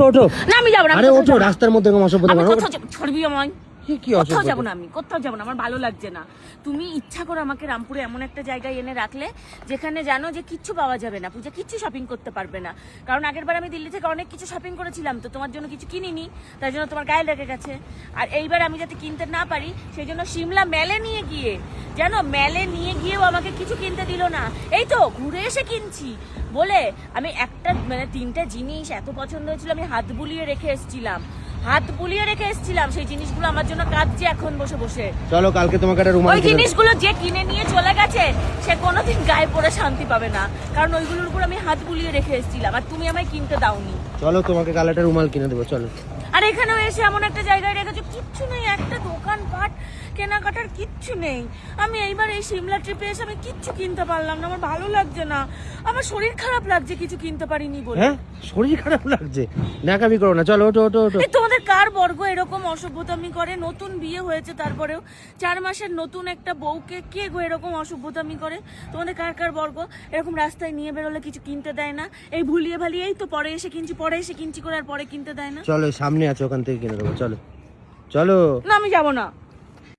ওঠো। না আমি যাবো না। আরে ওঠো, রাস্তার মধ্যে এরকম অসভ্যতা আমি করো। কোথাও ছাড়বি আমায়। কি কোথাও অসভ্যতা? যাবো না, আমি কোথাও যাবো না, আমার ভালো লাগছে না। তুমি ইচ্ছা করে আমাকে রামপুরে এমন একটা জায়গায় এনে রাখলে যেখানে জানো যে কিচ্ছু পাওয়া যাবে না, পূজা কিচ্ছু শপিং করতে পারবে না। কারণ আগের বার আমি দিল্লি থেকে অনেক কিছু শপিং করেছিলাম, তো তোমার জন্য কিছু কিনিনি, তার জন্য তোমার গায়ে লেগে গেছে। আর এইবার আমি যাতে কিনতে না পারি সেই জন্য সিমলা মেলে নিয়ে গিয়ে, জানো মেলে নিয়ে গিয়েও আমাকে কিছু কিনতে দিল না। এই তো ঘুরে এসে কিনছি বলে আমি একটা মানে 3টে জিনিস এত পছন্দ হয়েছিল, আমি হাত বুলিয়ে রেখে এসেছিলাম, সেই জিনিসগুলো আমার জন্য কাঁদছে এখন বসে বসে। চলো কালকে তোমাকে একটা রুমাল ওই জিনিসগুলো যে কিনে নিয়ে চলে গেছে সে কোনোদিন গায়ে পরে শান্তি পাবে না, কারণ ওইগুলোর উপর আমি হাত বুলিয়ে রেখে এসেছিলাম আর তুমি আমায় কিনতে দাওনি। চলো তোমাকে কাল একটা রুমাল কিনে দেবো, চলো। আর এখানেও এসে এমন একটা জায়গায় রেখেছো, কিচ্ছু নেই, একটা দোকানপাট কেনাকাটার কিচ্ছু নেই। আমি এইবার এই সিমলা ট্রিপে এসে আমি কিচ্ছু কিনতে পারলাম না, আমার ভালো লাগছে না, আমার শরীর খারাপ লাগছে কিছু কিনতে পারিনি বলে। হ্যাঁ শরীর খারাপ লাগছে, নাকামি করো না, চলো ওঠো ওঠো ওঠো। এই তোমাদের কার বর্গ এরকম অসভ্যতামি করে? নতুন বিয়ে হয়েছে তারপরেও 4 মাসের নতুন একটা বউকে কে গো এরকম অসভ্যতামি করে? তোমাদের কার কার বর্গ এরকম রাস্তায় নিয়ে বেরোলে কিছু কিনতে দেয় না? এই ভুলিয়ে ভালিয়েই তো পরে এসে কিনছি করে আর পরে কিনতে দেয় না। চলো সামনে আছে, ওখান থেকে কিনে দেবো, চলো চলো। না আমি যাবো না।